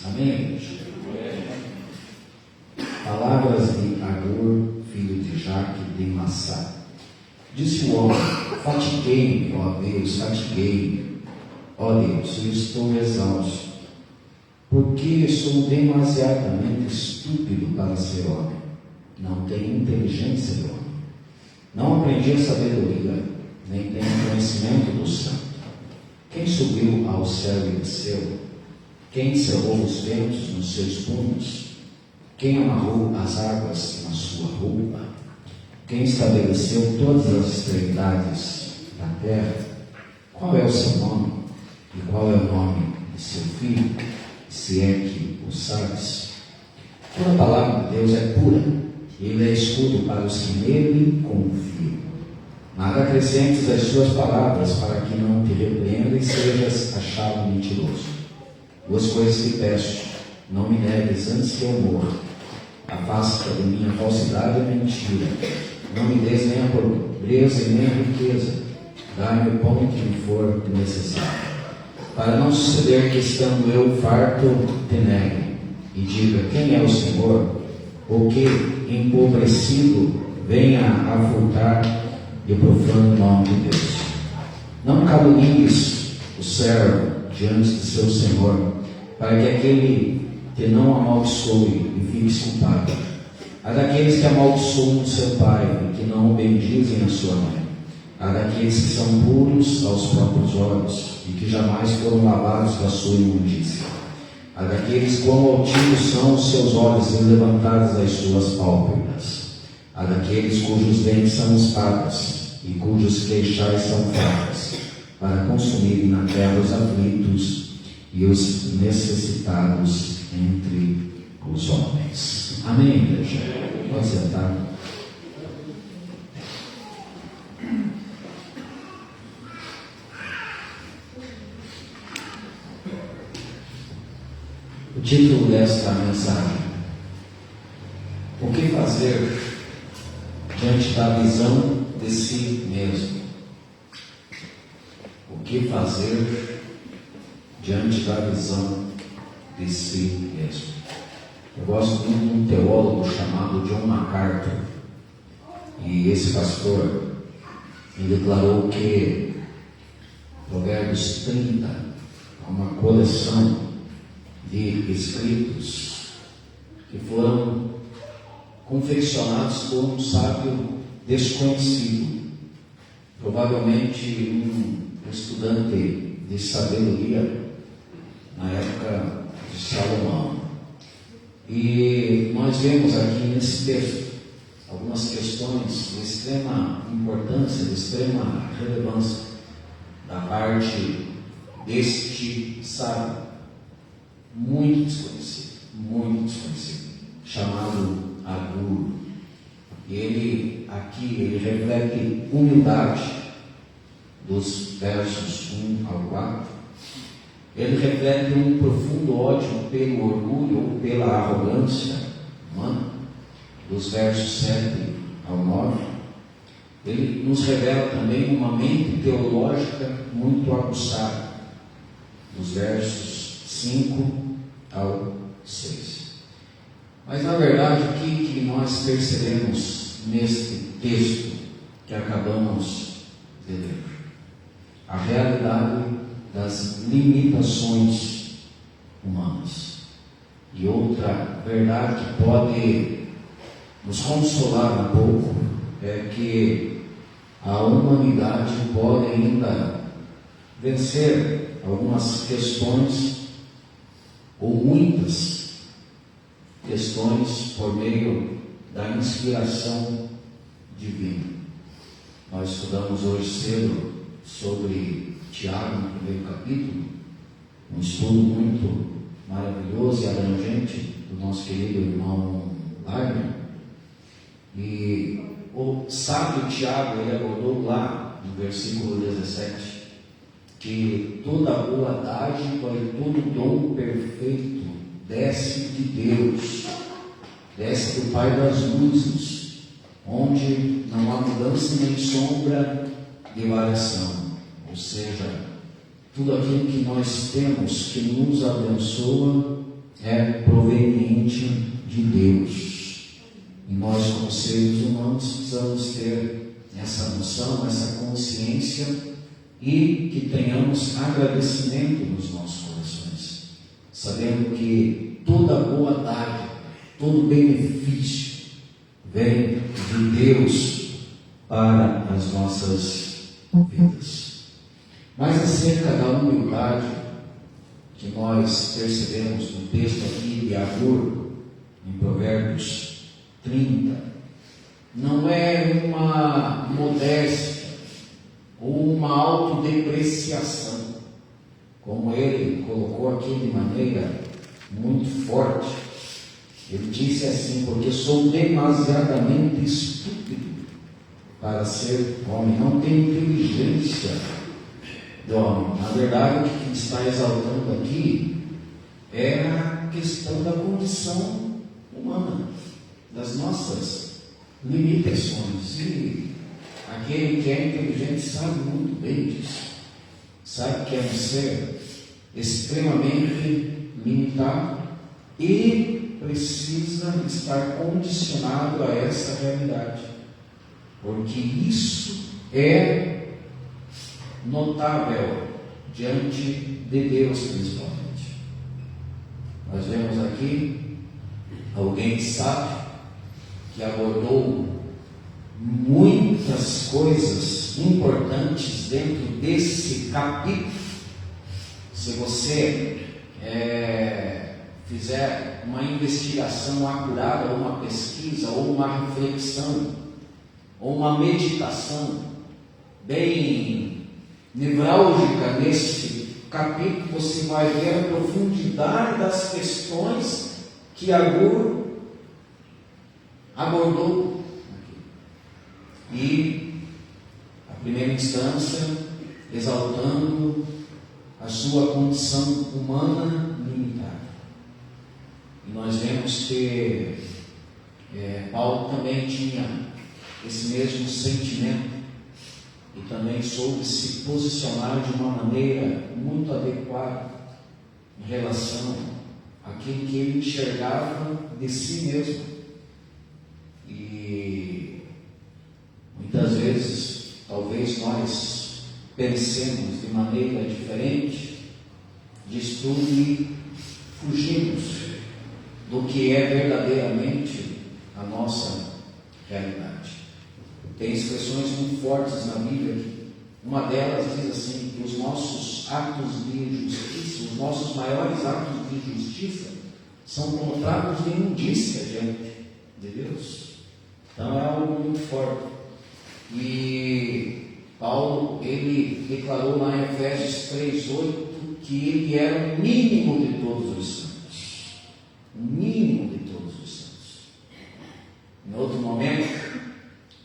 Amém, igreja? Palavras de Agur, filho de Jaque de Massá. Disse o homem: fatiguei-me, ó Deus, fatiguei-me. Ó Deus, eu estou exausto, porque sou demasiadamente estúpido para ser homem. Não tenho inteligência de homem. Não aprendi a sabedoria, nem tenho conhecimento do santo. Quem subiu ao céu e desceu? Quem cerrou os ventos nos seus punhos? Quem amarrou as águas na sua roupa? Quem estabeleceu todas as extremidades da terra? Qual é o seu nome? E qual é o nome de seu filho? Se é que o sabes. Toda a palavra de Deus é pura. Ele é escudo para os que nele confiam. Nada acrescentes às suas palavras, para que não te repreenda e sejas achado mentiroso. Duas coisas te peço: não me negues antes que eu morra. Afasta de mim a falsidade e a mentira. Não me des nem a pobreza e nem a riqueza. Dá-me o pão que me for necessário. Para não suceder que, estando eu farto, te negue e diga: quem é o Senhor? Ou que, empobrecido, venha a furtar e profane o nome de Deus. Não calunies o servo diante de seu Senhor, para que aquele te não amaldiçoe e fiques culpado. Há daqueles que amaldiçoam seu pai e que não bendizem a sua mãe. Há daqueles que são puros aos próprios olhos e que jamais foram lavados da sua imundícia. Há daqueles quão altivos são os seus olhos e levantadas as suas pálpebras. Há daqueles cujos dentes são espadas e cujos queixais são facas, para consumirem na terra os aflitos e os necessitados entre os homens. Amém, igreja? Pode sentar. O título desta mensagem: o que fazer diante da visão de si mesmo? O que fazer diante da visão de si mesmo? Eu gosto muito de um teólogo chamado John MacArthur, e esse pastor ele declarou que Provérbios 30 é uma coleção de escritos que foram confeccionados por um sábio desconhecido, provavelmente um estudante de sabedoria na época de Salomão. E nós vemos aqui nesse texto algumas questões de extrema importância, de extrema relevância da parte deste sábio, muito desconhecido, chamado Agur. Ele reflete humildade dos versos 1 ao 4. Ele reflete um profundo ódio pelo orgulho ou pela arrogância humana, dos versos 7 ao 9. Ele nos revela também uma mente teológica muito aguçada, dos versos 5 ao 6. Mas na verdade, o que nós percebemos neste texto que acabamos de ler? A realidade das limitações humanas. E outra verdade que pode nos consolar um pouco é que a humanidade pode ainda vencer algumas questões, ou muitas questões, por meio da inspiração divina. Nós estudamos hoje cedo sobre Tiago, no primeiro capítulo, um estudo muito maravilhoso e abrangente do nosso querido irmão Wagner. E o sábio Tiago, ele abordou lá no versículo 17, que toda boa dádiva e todo dom perfeito desce de Deus, desce do Pai das luzes, onde não há mudança nem sombra de variação. Ou seja, tudo aquilo que nós temos que nos abençoa é proveniente de Deus. E nós, como seres humanos, precisamos ter essa noção, essa consciência e que tenhamos agradecimento nos nossos corações, sabendo que toda boa dádiva, todo benefício vem de Deus para as nossas vidas. Mas acerca da humildade que nós percebemos no texto aqui de Agur, em Provérbios 30, não é uma modéstia ou uma autodepreciação, como ele colocou aqui de maneira muito forte. Ele disse assim: porque sou demasiadamente estúpido para ser homem, não tenho inteligência do homem. Na verdade, o que está exaltando aqui é a questão da condição humana, das nossas limitações. E aquele que é inteligente sabe muito bem disso, sabe que é um ser extremamente limitado e precisa estar condicionado a essa realidade, porque isso é notável diante de Deus, principalmente. Nós vemos aqui alguém sábio que abordou muitas coisas importantes dentro desse capítulo. Se você fizer uma investigação acurada, ou uma pesquisa, ou uma reflexão, ou uma meditação bem nevrálgica nesse capítulo, você vai ver a profundidade das questões que Agur abordou. E, a primeira instância, exaltando a sua condição humana limitada. E nós vemos que Paulo também tinha esse mesmo sentimento e também soube se posicionar de uma maneira muito adequada em relação àquilo que ele enxergava de si mesmo. E muitas vezes, talvez nós pensemos de maneira diferente disso tudo e fugimos do que é verdadeiramente a nossa realidade. Tem expressões muito fortes na Bíblia. Uma delas diz assim, que os nossos atos de justiça, os nossos maiores atos de justiça, são como trapos de imundícia diante de Deus. Então é algo muito forte. E Paulo, ele declarou lá em Efésios 3:8 que ele era o mínimo de todos os santos. O mínimo de todos os santos. Em outro momento,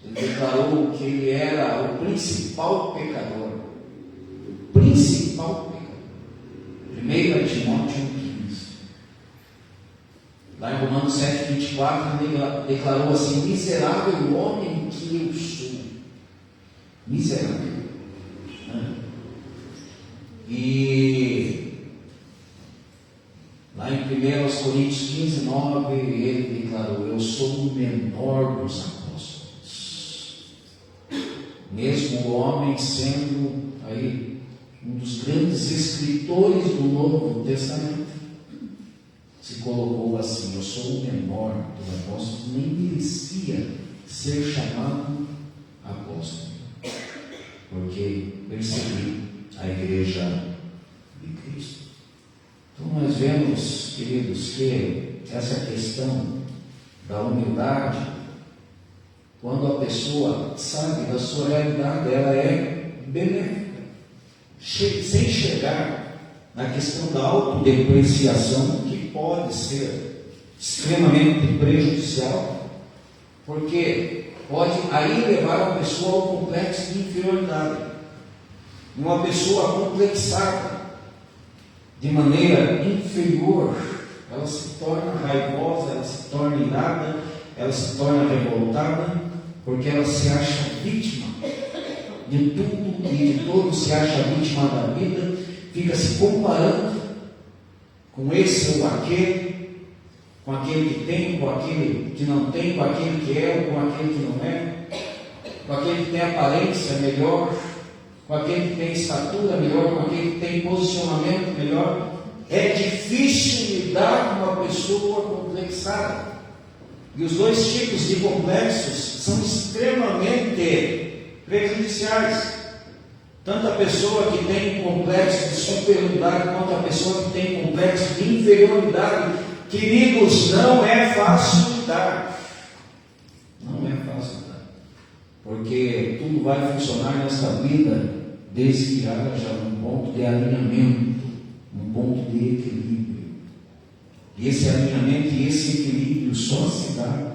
ele declarou que ele era o principal pecador. O principal pecador. 1 Timóteo 1,15. Lá em Romanos 7,24, ele declarou assim: miserável homem que eu sou. Miserável. E lá em 1 Coríntios 15:9, ele declarou: eu sou o menor dos apóstolos. Mesmo o homem sendo aí um dos grandes escritores do Novo Testamento, se colocou assim: eu sou o menor dos apóstolos, nem merecia ser chamado apóstolo, porque persegui a igreja de Cristo. Então nós vemos, queridos, que essa questão da humildade, quando a pessoa sabe da sua realidade, ela é benéfica, sem chegar na questão da autodepreciação, que pode ser extremamente prejudicial, porque pode aí levar a pessoa ao complexo de inferioridade. Uma pessoa complexada de maneira inferior, ela se torna raivosa, ela se torna irada, ela se torna revoltada, porque ela se acha vítima de tudo e de todos, se acha vítima da vida, fica se comparando com esse ou aquele, com aquele que tem, com aquele que não tem, com aquele que é ou com aquele que não é, com aquele que tem aparência melhor, com aquele que tem estatura melhor, com aquele que tem posicionamento melhor. É difícil lidar com uma pessoa complexada. E os dois tipos de complexos são extremamente prejudiciais. Tanto a pessoa que tem complexo de superioridade, quanto a pessoa que tem complexo de inferioridade. Queridos, não é fácil lidar. Não é fácil lidar. Porque tudo vai funcionar nesta vida desde que haja um ponto de alinhamento, um ponto de equilíbrio. E esse alinhamento e esse equilíbrio só se dá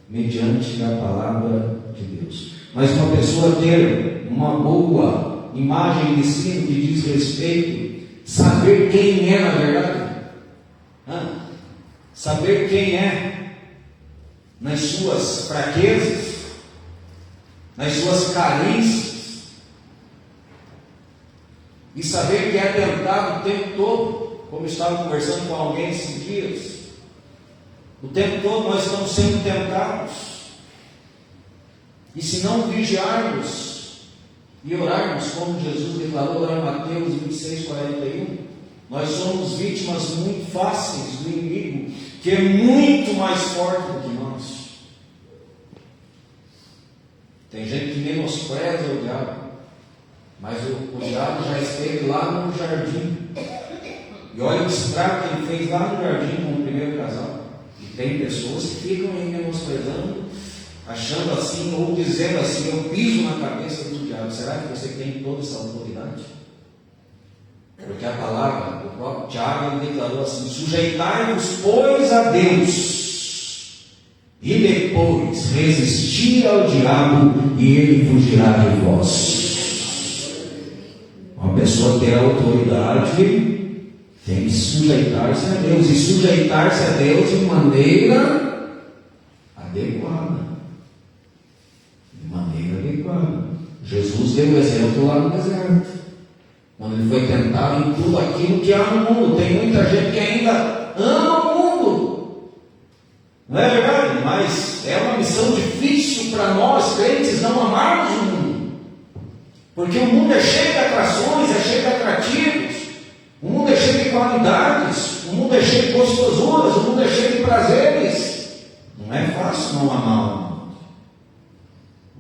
mediante a palavra de Deus. Mas uma pessoa ter uma boa imagem de si no que diz respeito, saber quem é na verdade, saber quem é nas suas fraquezas, nas suas carências, e saber que é tentado o tempo todo, como estava conversando com alguém esses dias. O tempo todo nós estamos sendo tentados, e se não vigiarmos e orarmos, como Jesus declarou lá em Mateus 26:41, nós somos vítimas muito fáceis do inimigo, que é muito mais forte do que nós. Tem gente que menospreza o diabo, mas o diabo já esteve lá no jardim, e olha o estrago que ele fez lá no jardim com o primeiro casal. E tem pessoas que ficam aí menosprezando, achando assim, ou dizendo assim: eu piso na cabeça do diabo. Será que você tem toda essa autoridade? Porque a palavra, o próprio Tiago, ele declarou assim: sujeitai-vos, pois, a Deus, e depois resistir ao diabo, e ele fugirá de vós. Uma pessoa ter autoridade tem que sujeitar-se a Deus, e sujeitar-se a Deus de maneira adequada. De maneira adequada. Jesus deu o exemplo lá no deserto, quando ele foi tentado em tudo aquilo que há no mundo. Tem muita gente que ainda ama o mundo, não é verdade? Mas é uma missão difícil para nós crentes não amarmos o mundo, porque o mundo é cheio de atrações, é cheio de atrativos, o mundo é cheio de qualidades, o mundo é cheio de gostosuras, o mundo é cheio de prazeres. Não é fácil não amar o mundo,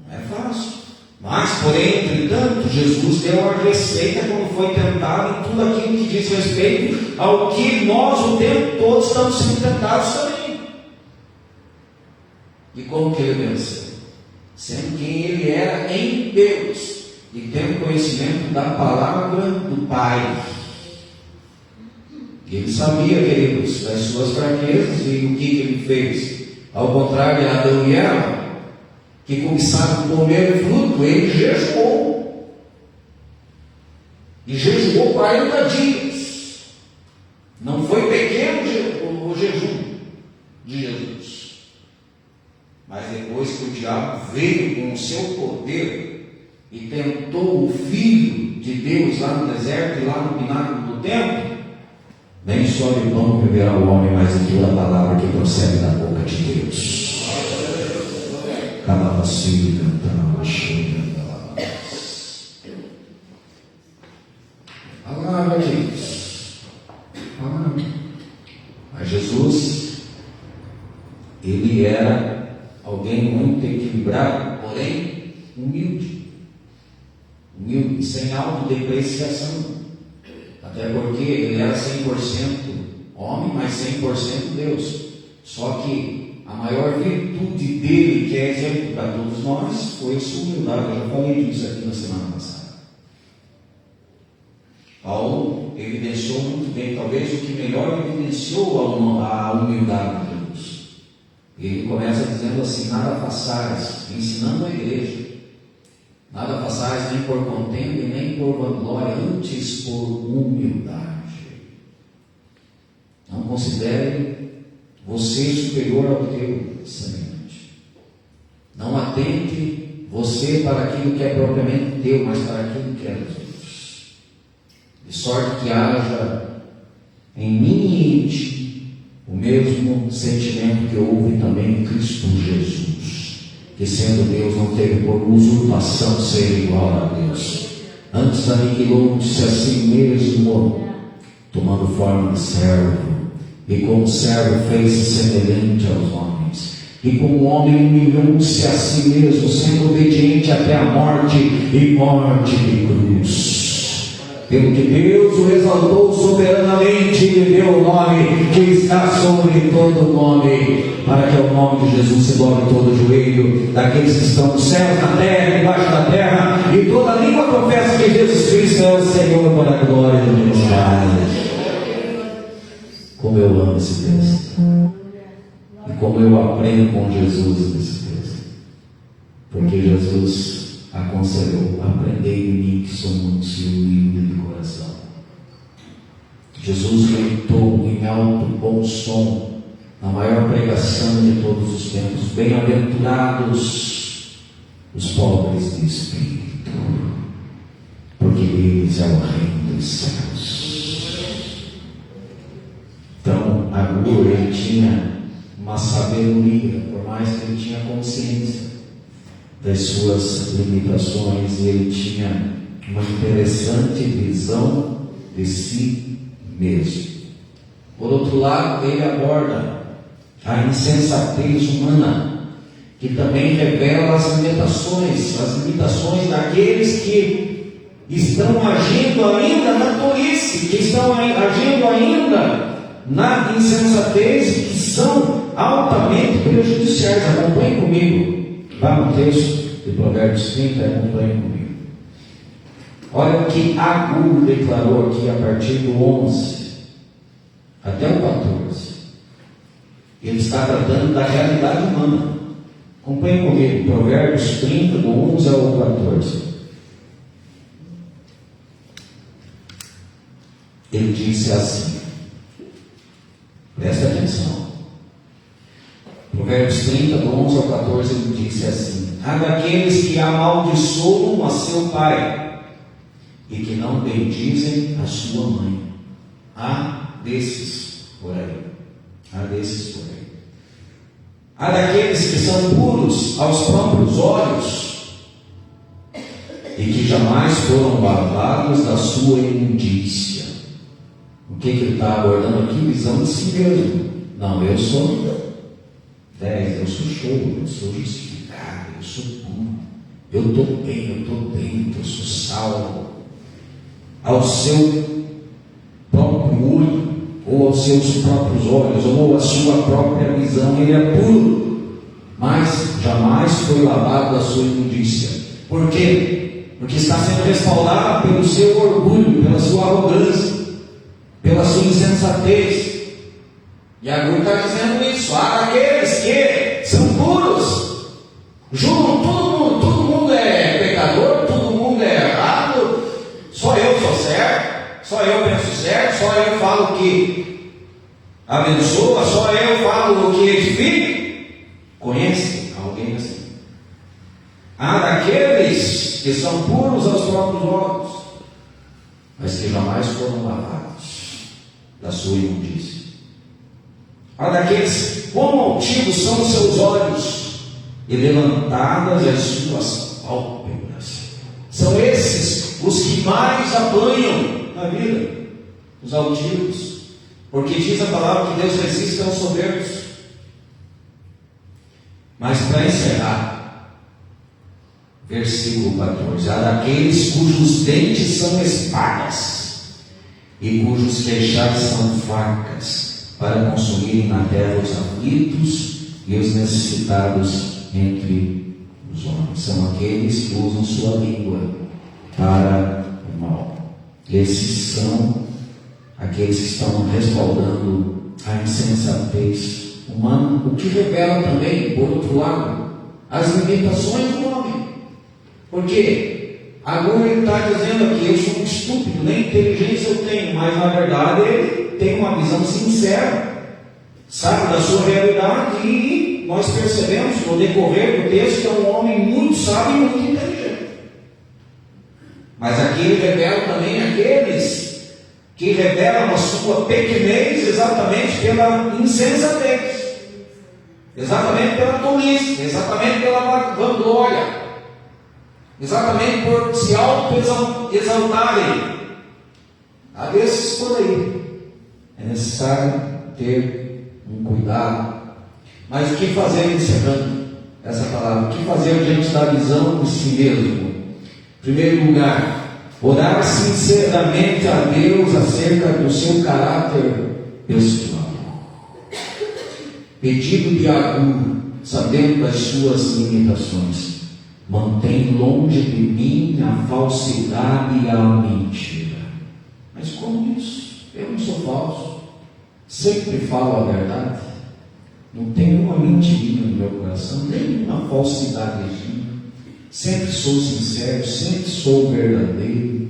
não é fácil. Mas, porém, entretanto, Jesus deu a receita quando foi tentado em tudo aquilo que diz respeito ao que nós o tempo todo estamos sendo tentados também. E como que ele venceu? Sendo quem ele era em Deus e tendo conhecimento da palavra do Pai. Ele sabia, queridos, das suas fraquezas, e o que ele fez? Ao contrário de Adão e Eva, que começaram a comer o fruto, ele jejuou. E jejuou 40 dias. Não foi pequeno o jejum de Jesus. Mas depois que o diabo veio com o seu poder e tentou o Filho de Deus lá no deserto e lá no pináculo do templo, nem só de pão viverá o homem, mas de toda a palavra que procede da boca de Deus. Palavra de Deus. Mas Jesus, ele era alguém muito equilibrado, porém humilde, sem autodepreciação. Até porque ele era 100% homem, mas 100% Deus. Só que a maior virtude dele, que é exemplo para todos nós, foi a sua humildade. Eu já falei disso aqui na semana passada. Paulo evidenciou muito bem, talvez o que melhor evidenciou a humildade de Jesus. Ele começa dizendo assim: nada façais, ensinando a igreja, nada façais nem por contenda e nem por vanglória, antes por humildade. Não considere você superior ao teu semelhante. Não atente você para aquilo que é propriamente teu, mas para aquilo que é dos outros. De sorte que haja em mim e em ti o mesmo mesmo sentimento que houve também em Cristo Jesus, que sendo Deus não teve por usurpação ser igual a Deus, antes aniquilou-se a si mesmo, tomando forma de servo, e como servo fez-se semelhante aos homens, e como homem humilhou-se a si mesmo, sendo obediente até a morte, e morte de cruz. Pelo que Deus o exaltou soberanamente e lhe deu o nome que está sobre todo nome, para que ao nome de Jesus se dobre todo o joelho daqueles que estão nos céus, na terra, debaixo da terra, e toda língua confessa que Jesus Cristo é o Senhor, para a glória de Deus Pai. Como eu amo esse texto, e como eu aprendo com Jesus nesse texto, porque Jesus aconselhou: aprendei de mim, que sou muito humilde de coração. Jesus gritou em alto bom som, na maior pregação de todos os tempos: bem-aventurados os pobres de espírito, porque deles é o reino dos céus. Então, Agur, ele tinha uma sabedoria, por mais que ele tinha consciência das suas limitações, e ele tinha uma interessante visão de si mesmo. Por outro lado, ele aborda a insensatez humana, que também revela as limitações daqueles que estão agindo ainda na tolice, que estão agindo ainda na insensatez, e que são altamente prejudiciais. Acompanhe comigo. Vá no texto de Provérbios 30 e acompanhe comigo. Olha o que Agur declarou aqui a partir do 11 até o 14. Ele está tratando da realidade humana. Acompanhe comigo, Provérbios 30, do 11 ao 14. Ele disse assim, presta atenção. Provérbios 30, do 11 ao 14, ele disse assim: há daqueles que amaldiçoam a seu pai e que não bendizem a sua mãe. Há desses por aí. Há daqueles que são puros aos próprios olhos e que jamais foram lavados da sua imundícia. O que ele está abordando aqui? Visão de si mesmo. Não, eu sou 10, eu sou show, eu sou justificado, eu sou puro, eu estou bem, eu estou dentro, eu sou salvo. Ao seu próprio olho, ou aos seus próprios olhos, ou à sua própria visão, ele é puro, mas jamais foi lavado da sua imundícia. Por quê? Porque está sendo respaldado pelo seu orgulho, pela sua arrogância, pela sua insensatez. E Agur está dizendo isso: há aqueles que são puros, julgam todo mundo é pecador, todo mundo é errado, só eu sou certo, só eu penso certo, só eu falo que abençoa, só eu falo o que edifica. Conhece alguém assim? Há daqueles que são puros aos próprios olhos, mas que jamais foram lavados da sua imundícia. Há daqueles, quão altivos são os seus olhos e levantadas as suas pálpebras. São esses os que mais apanham na vida, os altivos, porque diz a palavra que Deus resiste aos soberbos. Mas para encerrar, versículo 14: há daqueles cujos dentes são espadas e cujos queixais são facas, para consumirem na terra os aflitos e os necessitados entre os homens. São aqueles que usam sua língua para o mal. Esses são aqueles que estão respaldando a insensatez humana, o que revela também, por outro lado, as limitações do homem. Porque agora ele está dizendo aqui: eu sou um estúpido, nem inteligência eu tenho, mas na verdade ele tem uma visão sincera, sabe da sua realidade, e nós percebemos no decorrer do texto que é um homem muito sábio e muito inteligente. Mas aqui ele revela também aqueles que que revelam a sua pequenez exatamente pela insensatez, exatamente pela tolice, exatamente pela vanglória, exatamente por se auto-exaltarem. Há desses por aí. É necessário ter um cuidado. Mas o que fazer, encerrando essa palavra? O que fazer diante da visão de si mesmo? Em primeiro lugar, orar sinceramente a Deus acerca do seu caráter pessoal. Pedido de Agur, sabendo das suas limitações: mantém longe de mim a falsidade e a mentira. Mas como isso? Eu não sou falso, sempre falo a verdade, não tenho uma mentirinha no meu coração, nem uma falsidadezinha, sempre sou sincero, sempre sou verdadeiro.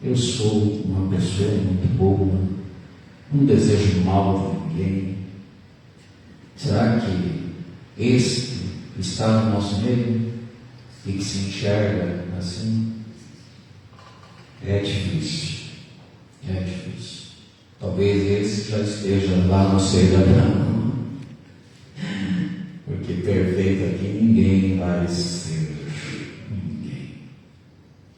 Eu sou uma pessoa muito boa, não desejo mal de ninguém. Será que este está no nosso meio e que se enxerga assim? É difícil. É difícil. Talvez esse já esteja lá no seio da grama, porque perfeito aqui ninguém vai ser. Ninguém.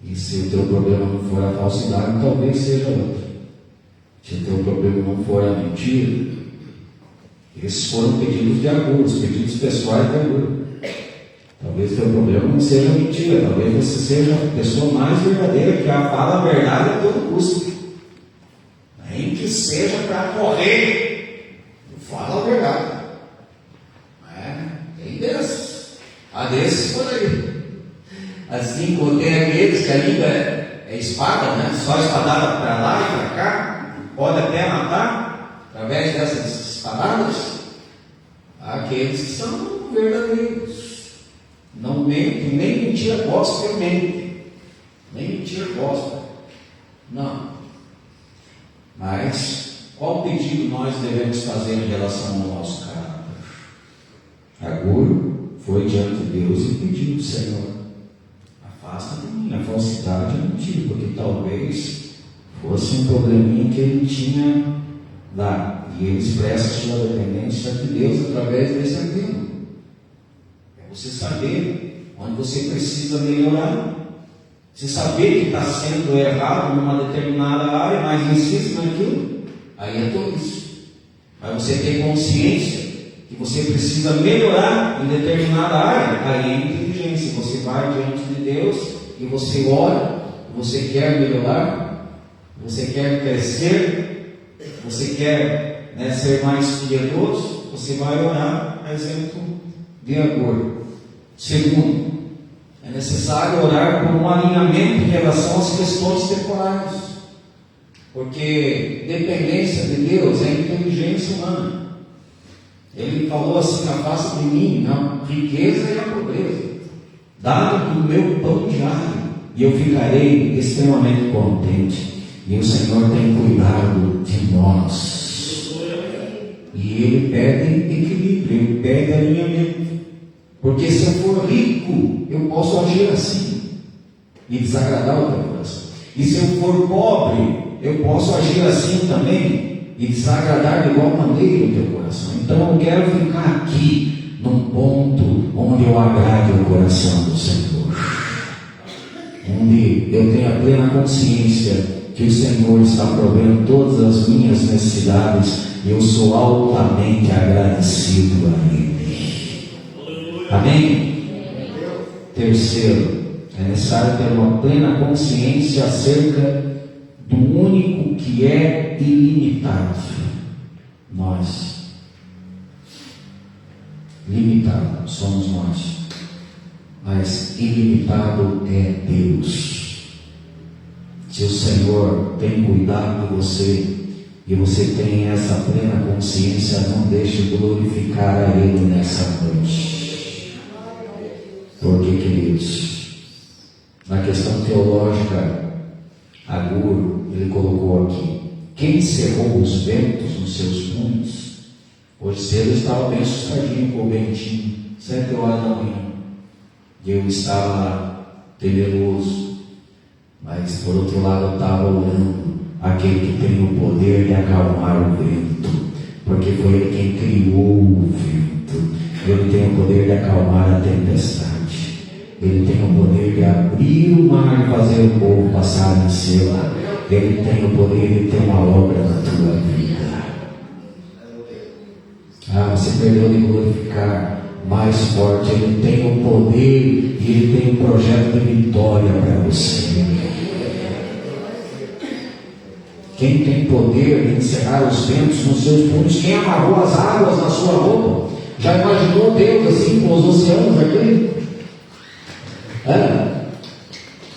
E se o teu problema não for a falsidade, talvez seja outro. Se o teu problema não for a mentira, esses foram pedidos de Agur, os pedidos pessoais de Agur. Talvez o teu problema não seja a mentira, talvez você seja a pessoa mais verdadeira, que fala a verdade a todo custo. Nem que seja para correr, fala a verdade. Tem desses. Há desses por aí. Assim como tem aqueles que a língua é espada, né? Só espadada para lá e para cá, pode até matar através dessas espadadas. Há aqueles que são verdadeiros, não mentem, nem mentira gospel mente, nem mentira gospel, não. Mas qual pedido nós devemos fazer em relação ao nosso caráter? Agur foi diante de Deus e pediu ao Senhor: afasta de mim a falsidade e a mentira, porque talvez fosse um probleminha que ele tinha lá, e ele expressa sua dependência de Deus através desse apelo. É você saber onde você precisa melhorar. Se saber que está sendo errado numa determinada área, mas insiste naquilo, aí é tolice. Mas você ter consciência que você precisa melhorar em determinada área, aí é inteligência. Você vai diante de Deus e você ora, você quer melhorar, você quer crescer, você quer ser mais piedoso, você vai orar, a exemplo de Agur. Segundo, é necessário orar por um alinhamento em relação às questões temporais, porque dependência de Deus é inteligência humana. Ele falou assim: afasta de mim a riqueza e a pobreza, dá-me do meu pão diário, e eu ficarei extremamente contente. E o Senhor tem cuidado de nós, e Ele pede equilíbrio, Ele pede alinhamento. Porque se eu for rico, eu posso agir assim e desagradar o teu coração. E se eu for pobre, eu posso agir assim também e desagradar de igual maneira o teu coração. Então eu quero ficar aqui num ponto onde eu agrade o coração do Senhor, onde eu tenha plena consciência que o Senhor está provendo todas as minhas necessidades e eu sou altamente agradecido a Ele. Amém? Terceiro, é necessário ter uma plena consciência acerca do único que é ilimitado. Nós. Limitado somos nós, mas ilimitado é Deus. Se o Senhor tem cuidado de você e você tem essa plena consciência, não deixe de glorificar a Ele nessa noite. Porque, queridos, na questão teológica, Agur, ele colocou aqui: quem cerrou os ventos nos seus punhos? Hoje cedo eu estava bem assustadinho com o ventinho, 7 horas da manhã, e eu estava lá, temeroso, mas por outro lado eu estava orando, aquele que tem o poder de acalmar o vento, porque foi Ele quem criou o vento. Ele tem o poder de acalmar a tempestade. Ele tem o poder de abrir o mar e fazer o povo passar em seco. Ele tem o poder de ter uma obra na tua vida. Você perdeu de glorificar mais forte. Ele tem o poder e Ele tem um projeto de vitória para você. Quem tem poder de encerrar os ventos nos seus punhos? Quem amarrou as águas na sua roupa? Já imaginou Deus assim com os oceanos aqui?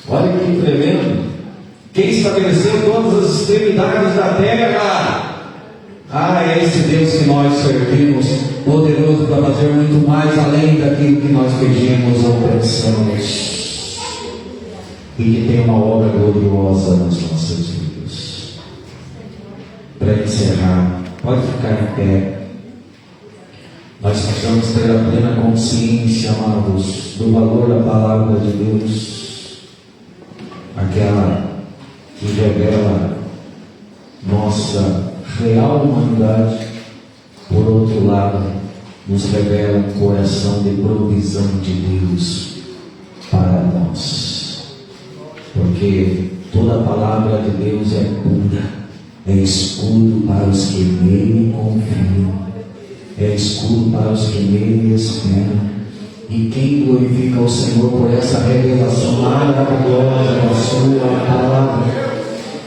Olha que tremendo. Quem estabeleceu todas as extremidades da terra? É esse Deus que nós servimos, poderoso para fazer muito mais além daquilo que nós pedimos ou pensamos, e que tem uma obra gloriosa nas nossas vidas. Para encerrar, pode ficar em pé. Nós precisamos ter a plena consciência, amados, do valor da palavra de Deus, aquela que revela nossa real humanidade. Por outro lado, nos revela um coração de provisão de Deus para nós, porque toda a palavra de Deus é pura, é escudo para os que nele confiam, é escudo para os que nele esperam. E quem glorifica o Senhor por essa revelação maravilhosa da sua palavra,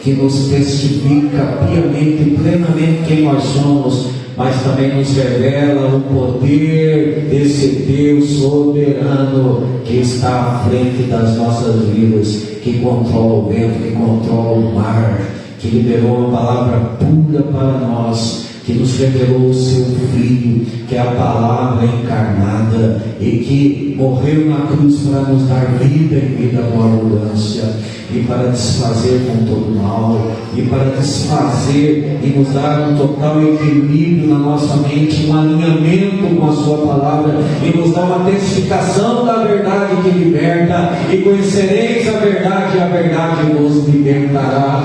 que nos testifica piamente e plenamente quem nós somos, mas também nos revela o poder desse Deus soberano que está à frente das nossas vidas, que controla o vento, que controla o mar, que liberou uma palavra pura para nós, que nos revelou o seu Filho, que é a palavra encarnada, e que morreu na cruz para nos dar vida e vida com abundância, e para desfazer com todo mal, e para desfazer e nos dar um total equilíbrio na nossa mente, um alinhamento com a sua palavra, e nos dar uma testificação da verdade que liberta, e conhecereis a verdade vos libertará.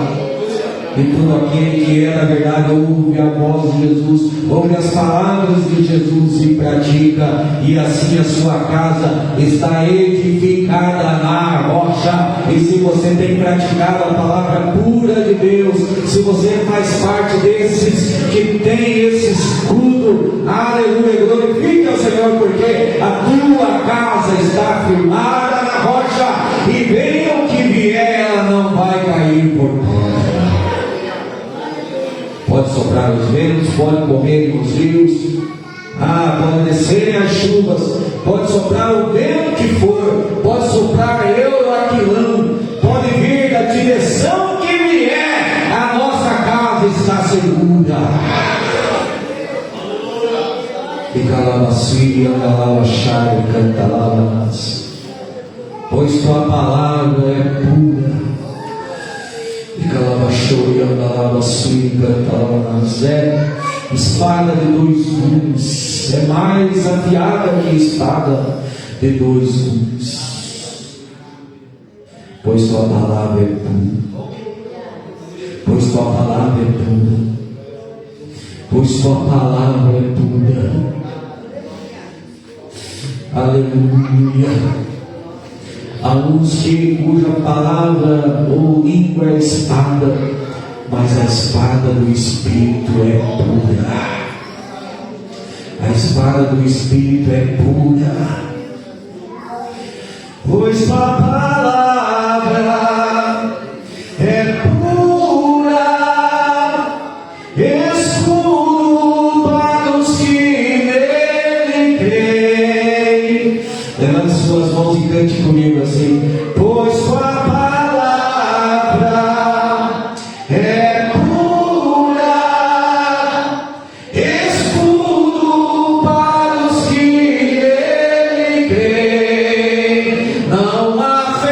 E todo aquele que é da verdade ouve a voz de Jesus, ouve as palavras de Jesus e pratica, e assim a sua casa está edificada na rocha. E se você tem praticado a palavra pura de Deus, se você faz parte desses que tem esse escudo, aleluia, glorifique ao Senhor, porque a tua casa está firmada na rocha, e venha o que vier, ela não vai cair por terra. Pode soprar os ventos, pode correr os rios, pode descerem as chuvas, pode soprar o vento que for, pode soprar Aquilão, pode vir da direção que vier, a nossa casa está segura. E calabacilha, calabachai, cantalabas, pois tua palavra é pura. É espada de dois gumes, é mais afiada que espada de dois gumes, pois tua palavra é pura, pois tua palavra é pura, pois tua palavra é pura. Aleluia. Há uns cuja palavra ou língua é espada, mas a espada do Espírito é pura. A espada do Espírito é pura. Pois tua palavra é pura, escudo para os que nele creem. Levante suas mãos e cante comigo assim: pois tua palavra é pura, escudo para os que nele creem. Não há fé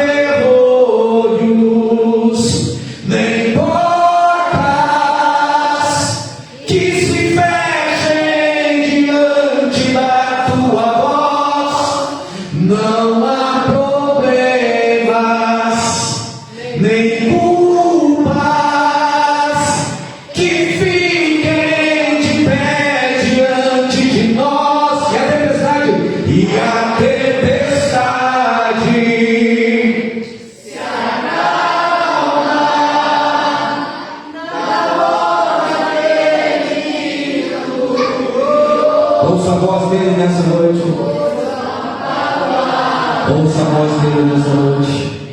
Ouça a voz dele nessa noite. Ouça a voz dele nessa noite.